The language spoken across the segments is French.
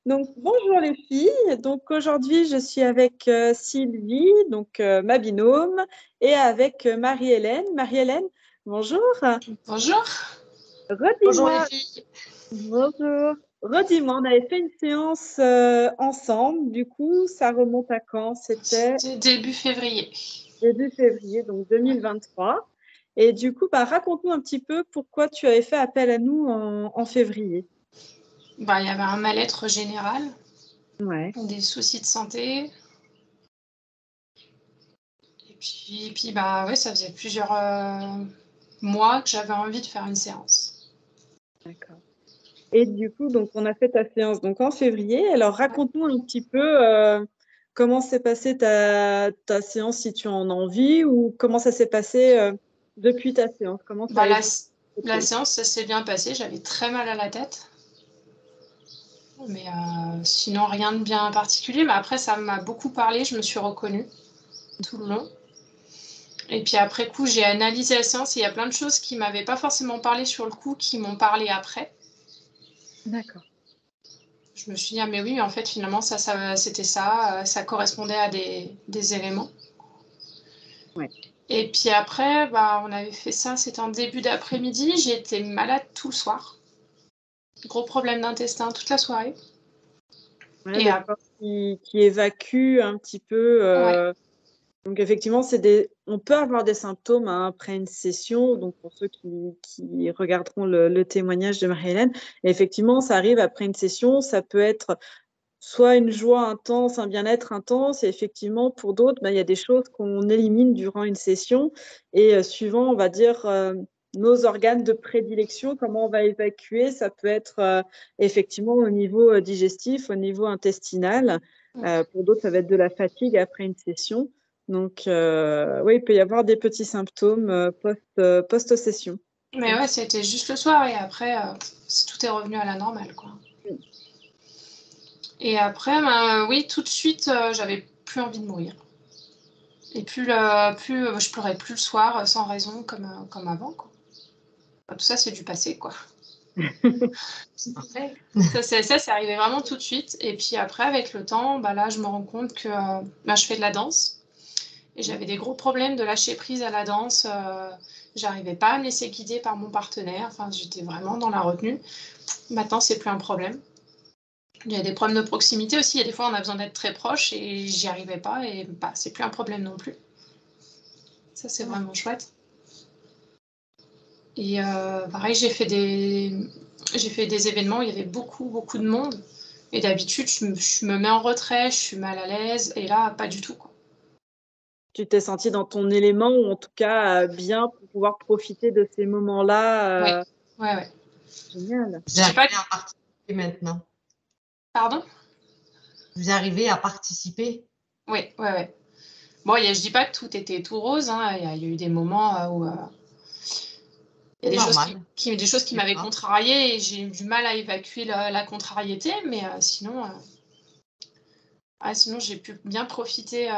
Donc, bonjour les filles. Donc, aujourd'hui, je suis avec Sylvie, donc ma binôme, et avec Marie-Hélène. Marie-Hélène, bonjour. Bonjour. Bonjour les Redis-moi, filles. bonjour. Redis-moi, on avait fait une séance ensemble. Du coup, ça remonte à quand? C'était C'était début février. début février, donc 2023. Et du coup, raconte-nous un petit peu pourquoi tu avais fait appel à nous en février. Il y avait un mal-être général, Ouais, des soucis de santé. Ouais, ça faisait plusieurs mois que j'avais envie de faire une séance. d'accord. Et du coup, donc, on a fait ta séance donc, en février. Alors, raconte-nous un petit peu comment s'est passée ta séance, si tu en as envie, ou comment ça s'est passé depuis ta séance. Comment ça a La, évolué pour la toi? séance, ça s'est bien passé. J'avais très mal à la tête. Mais sinon, rien de bien particulier. Mais après, ça m'a beaucoup parlé. Je me suis reconnue tout le long. Et puis après coup, j'ai analysé la séance et il y a plein de choses qui ne m'avaient pas forcément parlé sur le coup, qui m'ont parlé après. D'accord. Je me suis dit, ah mais oui, mais en fait, finalement, c'était ça, ça correspondait à des éléments. Ouais. Et puis après, on avait fait ça, c'était en début d'après-midi, j'ai été malade tout le soir. Gros problème d'intestin toute la soirée. Ouais, Et le corps qui évacue un petit peu. ouais, Donc, effectivement, on peut avoir des symptômes après une session. Donc, pour ceux qui regarderont le témoignage de Marie-Hélène, effectivement, ça arrive après une session. Ça peut être soit une joie intense, un bien-être intense, et effectivement, pour d'autres, il y a des choses qu'on élimine durant une session, et suivant, on va dire, nos organes de prédilection, comment on va évacuer, ça peut être effectivement au niveau digestif, au niveau intestinal. Pour d'autres, ça va être de la fatigue après une session. Donc, oui, il peut y avoir des petits symptômes post-session. mais ouais, c'était juste le soir et après, tout est revenu à la normale, quoi. Et après, oui, tout de suite, j'avais plus envie de mourir. Et je pleurais plus le soir sans raison comme avant, quoi. Tout ça, c'est du passé, quoi. Ça, c'est arrivé vraiment tout de suite. Et puis après, avec le temps, là, je me rends compte que je fais de la danse. Et j'avais des gros problèmes de lâcher prise à la danse. J'arrivais pas à me laisser guider par mon partenaire. Enfin, j'étais vraiment dans la retenue. Maintenant, c'est plus un problème. Il y a des problèmes de proximité aussi. Il y a des fois, on a besoin d'être très proche et j'y arrivais pas. Et c'est plus un problème non plus. Ça, c'est vraiment chouette. Et pareil, j'ai fait des événements où il y avait beaucoup, beaucoup de monde. Et d'habitude, je me mets en retrait, je suis mal à l'aise. Et là, pas du tout, quoi. Tu t'es sentie dans ton élément, ou en tout cas bien pour pouvoir profiter de ces Ouais, moments-là. ouais, ouais. Génial. Je dis pas que... à participer maintenant. Pardon? Vous arrivez à participer? Oui, ouais, ouais. Bon, je dis pas que tout était tout rose, hein. Il y a eu des moments où il y a C'est des choses normal. des choses qui m'avaient contrariée et j'ai eu du mal à évacuer la contrariété, mais sinon j'ai pu bien profiter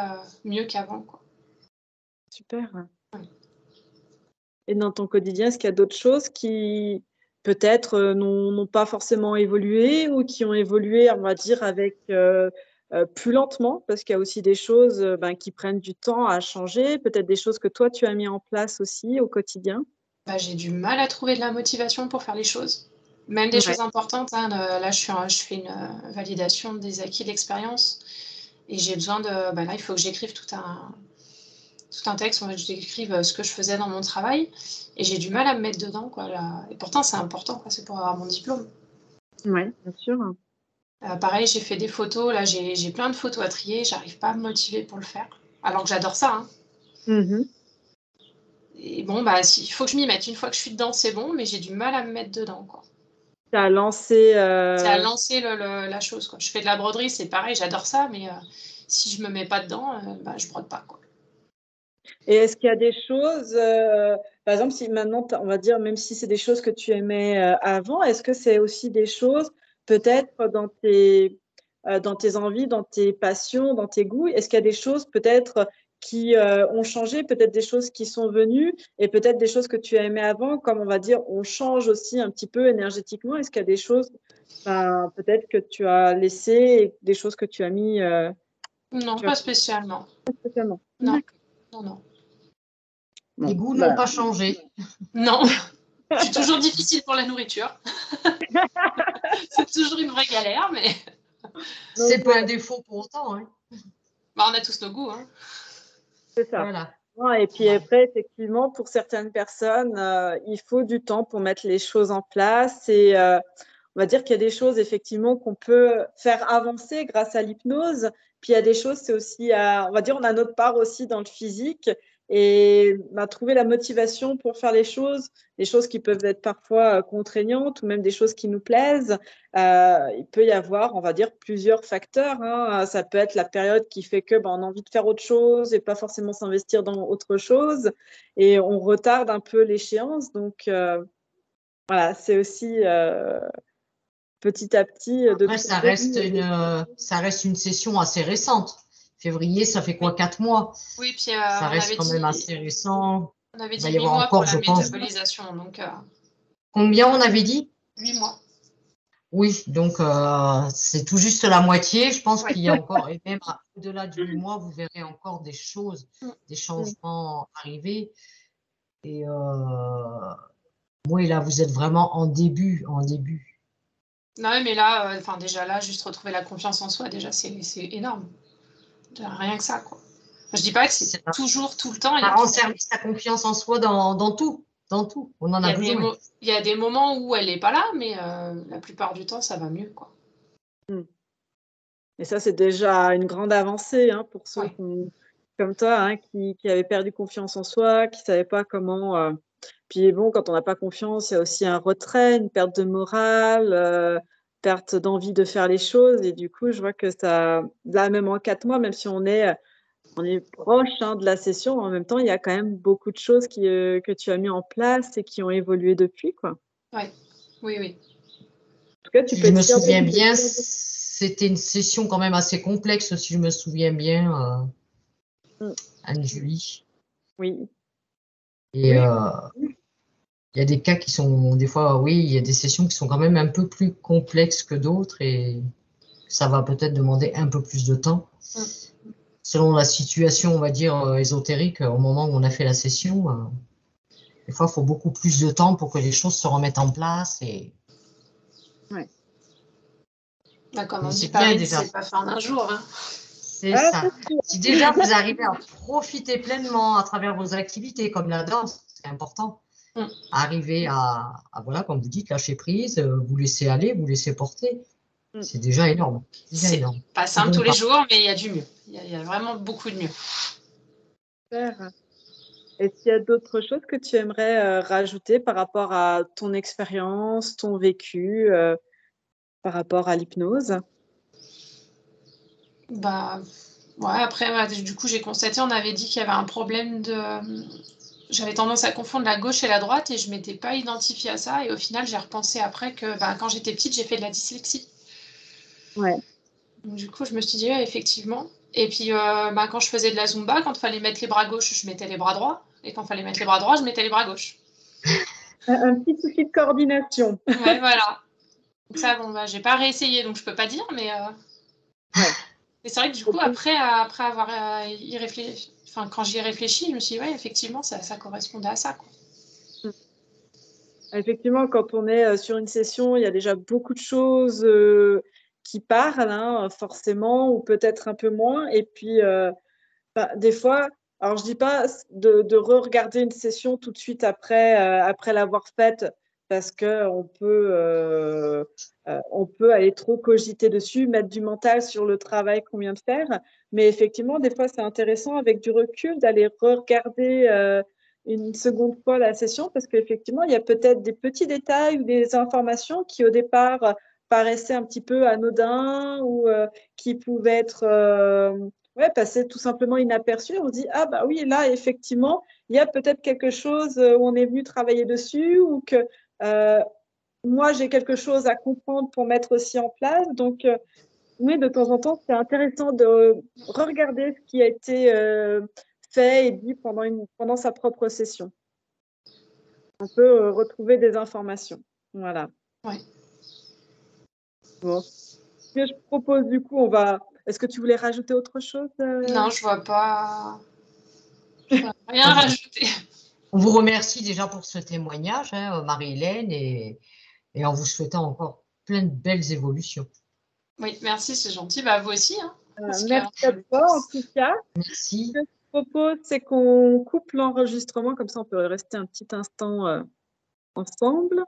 mieux qu'avant, quoi. Super. Ouais. Et dans ton quotidien, est-ce qu'il y a d'autres choses qui peut-être n'ont pas forcément évolué, ou qui ont évolué, on va dire, avec plus lentement, parce qu'il y a aussi des choses qui prennent du temps à changer, peut-être des choses que toi tu as mis en place aussi au quotidien? J'ai du mal à trouver de la motivation pour faire les choses, même des Ouais, choses importantes, hein. Là, je fais une validation des acquis de l'expérience et j'ai besoin de. Là, il faut que j'écrive tout un texte où je décrive ce que je faisais dans mon travail et j'ai du mal à me mettre dedans, quoi, là. Et pourtant, c'est important, quoi, c'est pour avoir mon diplôme. ouais, bien sûr. Pareil, j'ai fait des photos, là, j'ai plein de photos à trier, j'arrive pas à me motiver pour le faire, alors que j'adore ça, hein. Mhm. Et bon, il faut que je m'y mette. Une fois que je suis dedans, c'est bon, mais j'ai du mal à me mettre dedans, quoi. Tu as lancé. C'est à lancer la chose, quoi. Je fais de la broderie, c'est pareil, j'adore ça, mais si je me mets pas dedans, je brode pas, quoi. Et est-ce qu'il y a des choses, par exemple, si maintenant, on va dire, même si c'est des choses que tu aimais avant, est-ce que c'est aussi des choses, peut-être dans tes envies, dans tes passions, dans tes goûts, est-ce qu'il y a des choses peut-être qui ont changé, peut-être des choses qui sont venues et peut-être des choses que tu as aimées avant, comme on va dire, on change aussi un petit peu énergétiquement. Est-ce qu'il y a des choses peut-être que tu as laissées et des choses que tu as mis Non, pas spécialement. spécialement? Non, non. Les goûts n'ont pas changé. Non, je suis toujours difficile pour la nourriture. C'est toujours une vraie galère, mais C'est pas un défaut pour autant. Hein. on a tous nos goûts. Hein. C'est ça. Voilà. Et puis après, effectivement, pour certaines personnes, il faut du temps pour mettre les choses en place. Et on va dire qu'il y a des choses, effectivement, qu'on peut faire avancer grâce à l'hypnose. Puis il y a des choses, c'est aussi, on va dire, on a notre part aussi dans le physique. Et trouver la motivation pour faire les choses qui peuvent être parfois contraignantes ou même des choses qui nous plaisent. Il peut y avoir, on va dire, plusieurs facteurs. Hein. Ça peut être la période qui fait que on a envie de faire autre chose et pas forcément s'investir dans autre chose. Et on retarde un peu l'échéance. Donc, voilà, c'est aussi petit à petit. Après, ça reste une session assez récente. Février, ça fait quoi, 4 mois? Oui, puis ça reste quand même assez récent. On avait Il dit va y 8 avoir mois encore, pour la je pense. métabolisation. Donc, Combien on avait dit? 8 mois. Oui, donc c'est tout juste la moitié. Je pense qu'il y a encore, et même au-delà du 8 mois, vous verrez encore des choses, des changements arriver. Et oui, là, vous êtes vraiment en début. Non, mais là, déjà là, juste retrouver la confiance en soi, déjà, c'est énorme. Rien que ça, quoi. Je dis pas que c'est toujours, tout le temps. Ça rend service à confiance en soi dans tout. Dans tout. On en a besoin. Il y a des moments où elle n'est pas là, mais la plupart du temps, ça va mieux, quoi. Et ça, c'est déjà une grande avancée pour ceux comme toi qui avaient perdu confiance en soi, qui ne savaient pas comment. Puis bon, quand on n'a pas confiance, il y a aussi un retrait, une perte de morale, perte d'envie de faire les choses. Et du coup, je vois que ça, là, même en 4 mois, même si on est proche de la session, en même temps, il y a quand même beaucoup de choses que tu as mis en place et qui ont évolué depuis, quoi. Oui. En tout cas, tu peux je me souviens bien, c'était une session quand même assez complexe, si je me souviens bien, Anne-Julie. Oui. Et il y a des cas qui sont, des fois, oui, il y a des sessions qui sont quand même un peu plus complexes que d'autres et ça va peut-être demander un peu plus de temps. Selon la situation, on va dire, ésotérique, au moment où on a fait la session, des fois, il faut beaucoup plus de temps pour que les choses se remettent en place. Et... Comme on dit, Paris, c'est pas fait en un jour. Hein. C'est ça. Si déjà vous arrivez à profiter pleinement à travers vos activités, comme la danse, c'est important. Arriver à, voilà, comme vous dites, lâcher prise, vous laisser aller, vous laisser porter. C'est déjà énorme. C'est pas simple tous les jours, mais il y a du mieux. Il y a vraiment beaucoup de mieux. Super. Est-ce qu'il y a d'autres choses que tu aimerais rajouter par rapport à ton expérience, ton vécu, par rapport à l'hypnose? Après, du coup, j'ai constaté, on avait dit qu'il y avait un problème de... J'avais tendance à confondre la gauche et la droite et je ne m'étais pas identifiée à ça. Et au final, j'ai repensé après que quand j'étais petite, j'ai fait de la dyslexie. Ouais. Donc, du coup, je me suis dit, effectivement. Et puis, quand je faisais de la Zumba, quand il fallait mettre les bras gauches, je mettais les bras droits. Et quand il fallait mettre les bras droits, je mettais les bras gauches. Un petit souci de coordination. Ouais, voilà. Donc ça, j'ai pas réessayé, donc je peux pas dire, mais... Et c'est vrai que du coup, après avoir y réfléchi, quand j'y ai réfléchi, je me suis dit, effectivement, ça correspondait à ça, quoi. Effectivement, quand on est sur une session, il y a déjà beaucoup de choses qui parlent, forcément, ou peut-être un peu moins. Et puis, des fois, alors je dis pas de re-regarder une session tout de suite après l'avoir faite, parce qu'on peut aller trop cogiter dessus, mettre du mental sur le travail qu'on vient de faire. Mais effectivement, des fois, c'est intéressant avec du recul d'aller re-regarder une seconde fois la session, parce qu'effectivement, il y a peut-être des petits détails ou des informations qui, au départ, paraissaient un petit peu anodins ou qui pouvaient être passer tout simplement inaperçues. On se dit, ah bah oui, là, effectivement, il y a peut-être quelque chose où on est venu travailler dessus ou que moi, j'ai quelque chose à comprendre pour mettre aussi en place. Donc, Oui, de temps en temps, c'est intéressant de regarder ce qui a été fait et dit pendant sa propre session. On peut retrouver des informations. Voilà. Ouais. Bon. Ce que je propose, du coup, on va... Est-ce que tu voulais rajouter autre chose Non, je vois pas. Rien à rajouter. On vous remercie déjà pour ce témoignage, hein, Marie-Hélène, et en vous souhaitant encore plein de belles évolutions. Oui, merci, c'est gentil. Bah, vous aussi. Hein, merci à toi, en tout cas. Merci. Ce que je propose, c'est qu'on coupe l'enregistrement, comme ça on peut rester un petit instant ensemble.